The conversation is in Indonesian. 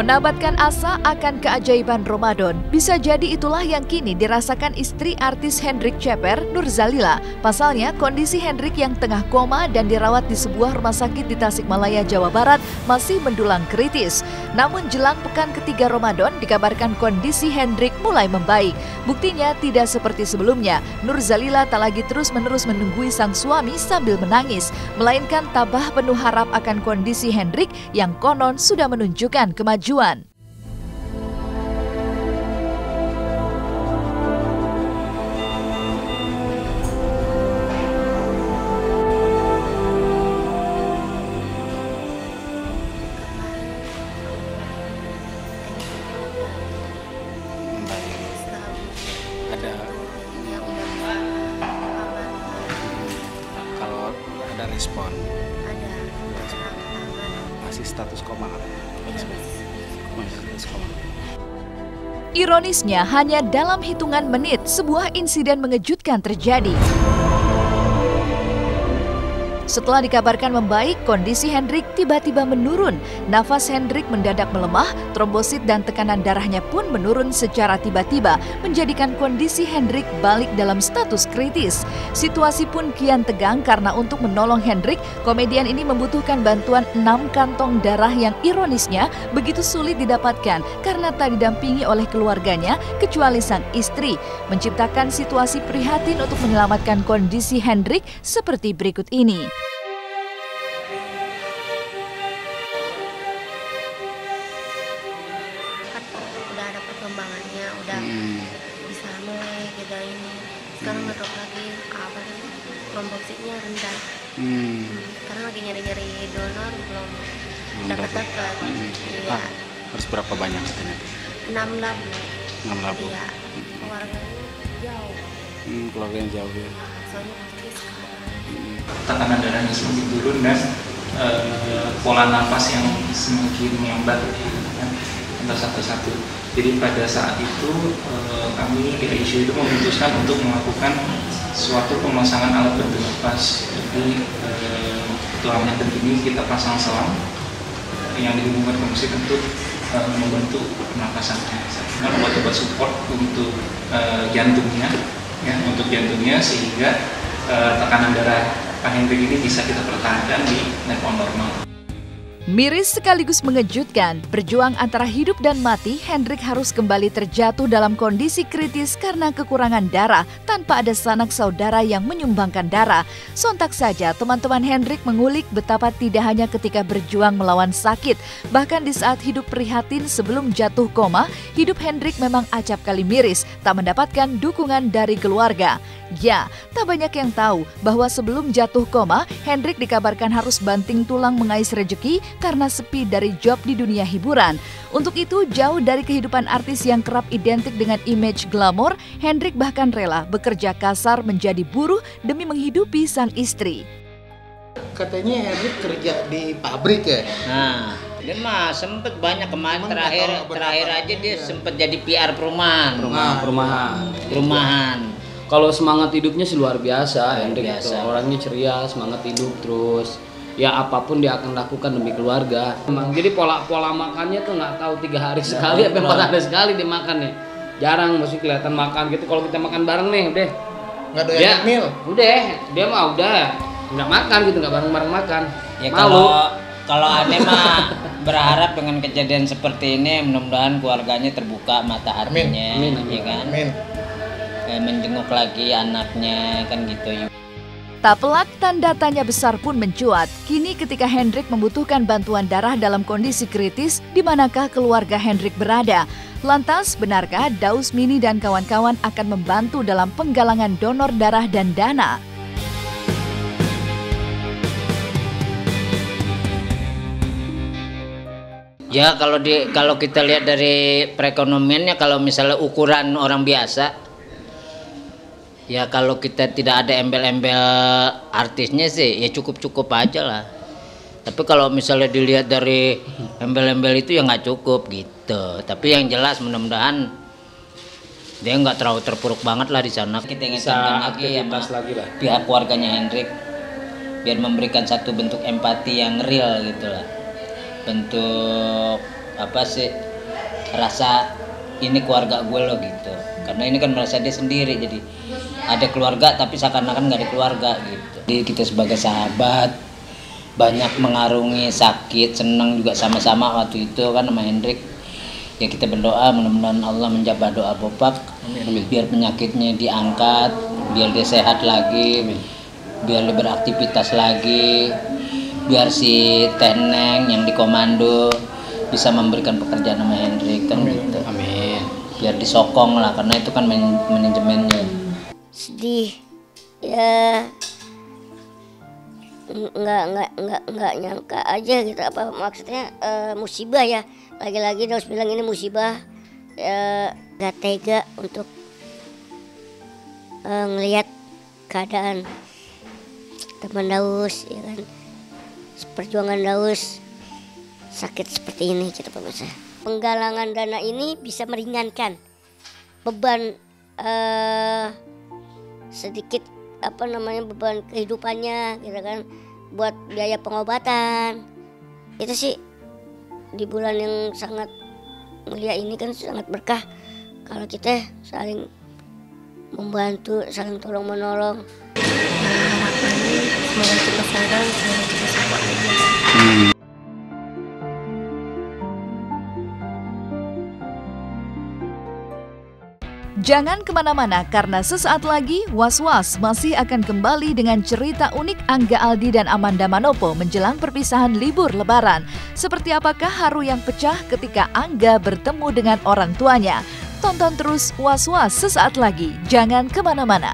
Menabatkan asa akan keajaiban Ramadan, bisa jadi itulah yang kini dirasakan istri artis Hendrik Caper, Nurzalila. Pasalnya, kondisi Hendrik yang tengah koma dan dirawat di sebuah rumah sakit di Tasikmalaya, Jawa Barat masih mendulang kritis. Namun jelang pekan ketiga Ramadan, dikabarkan kondisi Hendrik mulai membaik. Buktinya tidak seperti sebelumnya, Nurzalila tak lagi terus-menerus menunggui sang suami sambil menangis, melainkan tabah penuh harap akan kondisi Hendrik yang konon sudah menunjukkan kemajuan. Ada kalau ada respon masih status koma kan? Ironisnya, hanya dalam hitungan menit sebuah insiden mengejutkan terjadi. Setelah dikabarkan membaik, kondisi Hendrik tiba-tiba menurun. Nafas Hendrik mendadak melemah, trombosit dan tekanan darahnya pun menurun secara tiba-tiba, menjadikan kondisi Hendrik balik dalam status kritis. Situasi pun kian tegang karena untuk menolong Hendrik, komedian ini membutuhkan bantuan 6 kantong darah yang ironisnya begitu sulit didapatkan karena tak didampingi oleh keluarganya kecuali sang istri, menciptakan situasi prihatin untuk menyelamatkan kondisi Hendrik seperti berikut ini. Udah ada perkembangannya, udah bisa melek gitu ini. Sekarang ngedrop lagi trombositnya rendah. Sekarang lagi nyari-nyari donor belum dapat. Iya. Harus berapa banyak katanya? 6 labu. 6 labu. Iya. Keluarganya jauh. Keluarganya jauh ya. Soalnya masih sekarang. Tekanan darahnya semakin turun dan pola nafas yang semakin melambat kan, antara satu-satu. Jadi pada saat itu kami di ICU itu memutuskan untuk melakukan suatu pemasangan alat bantu nafas. Jadi tulang yang ini kita pasang selang yang dihubungkan ke mesin untuk membantu pernapasan. Dengan obat-obat support untuk jantungnya, ya, untuk jantungnya sehingga tekanan darah Pak Hendrik ini bisa kita pertahankan di level normal. Miris sekaligus mengejutkan, berjuang antara hidup dan mati, Hendrik harus kembali terjatuh dalam kondisi kritis karena kekurangan darah tanpa ada sanak saudara yang menyumbangkan darah. Sontak saja teman-teman Hendrik mengulik betapa tidak hanya ketika berjuang melawan sakit, bahkan di saat hidup prihatin sebelum jatuh koma, hidup Hendrik memang acap kali miris, tak mendapatkan dukungan dari keluarga. Ya, tak banyak yang tahu bahwa sebelum jatuh koma, Hendrik dikabarkan harus banting tulang mengais rejeki karena sepi dari job di dunia hiburan. Untuk itu, jauh dari kehidupan artis yang kerap identik dengan image glamor, Hendrik bahkan rela bekerja kasar menjadi buruh demi menghidupi sang istri. Katanya Hendrik kerja di pabrik ya? Nah, dia mah sempet banyak kemarin terakhir aja dia sempet jadi PR perumahan. Kalau semangat hidupnya sih luar biasa, Hendrik itu orangnya ceria, semangat hidup terus. Ya apapun dia akan lakukan demi keluarga. Jadi pola makannya tuh nggak tahu 3 hari sekali, apa 4 hari sekali dia makan nih. Jarang masih kelihatan makan gitu. Kalau kita makan bareng nih, udah nggak doyan meal. Udah, dia mah udah nggak makan gitu, nggak bareng makan. Ya malu. Kalau aneh mah berharap dengan kejadian seperti ini mudah-mudahan keluarganya terbuka mata hatinya, ya kan? Amin. Menjenguk lagi anaknya kan gitu. Tak pelak, tanda tanya besar pun mencuat. Kini ketika Hendrik membutuhkan bantuan darah dalam kondisi kritis, di manakah keluarga Hendrik berada? Lantas, benarkah Daus Mini dan kawan-kawan akan membantu dalam penggalangan donor darah dan dana? Ya kalau kita lihat dari perekonomiannya, kalau misalnya ukuran orang biasa, ya kalau kita tidak ada embel-embel artisnya sih ya cukup aja lah. Tapi kalau misalnya dilihat dari embel-embel itu ya nggak cukup gitu. Tapi yang jelas mudah-mudahan dia nggak terlalu terpuruk banget lah di sana. Kita ingatkan lagi ya pihak keluarganya Hendrik biar memberikan satu bentuk empati yang real gitu lah. Bentuk apa sih rasa ini keluarga gue loh gitu. Karena ini kan merasa dia sendiri, jadi ada keluarga tapi seakan-akan nggak ada keluarga gitu. Jadi kita sebagai sahabat banyak mengarungi sakit, senang juga sama-sama waktu itu kan sama Hendrik. Ya kita berdoa mudah-mudahan Allah menjawab doa Bopak. Amin. Biar penyakitnya diangkat, biar dia sehat lagi, amin. Biar dia beraktivitas lagi, biar si Teneng yang di komando bisa memberikan pekerjaan sama Hendrik kan gitu. Amin. Biar disokong lah karena itu kan manajemennya. Sedih ya, nggak nyangka aja gitu, apa maksudnya musibah ya, lagi-lagi Daus bilang ini musibah ya, nggak tega untuk ngelihat keadaan teman Daus ya kan, perjuangan Daus sakit seperti ini gitu pemirsa. Penggalangan dana ini bisa meringankan beban sedikit apa namanya beban kehidupannya gitu kan, buat biaya pengobatan. Itu sih di bulan yang sangat mulia ini kan sangat berkah kalau kita saling membantu, saling tolong menolong. Harapannya semoga cepat sadar, semoga cepat sembuh aja. Jangan kemana-mana karena sesaat lagi Was-Was masih akan kembali dengan cerita unik Angga Aldi dan Amanda Manopo menjelang perpisahan libur Lebaran. Seperti apakah haru yang pecah ketika Angga bertemu dengan orang tuanya? Tonton terus Was-Was sesaat lagi, jangan kemana-mana.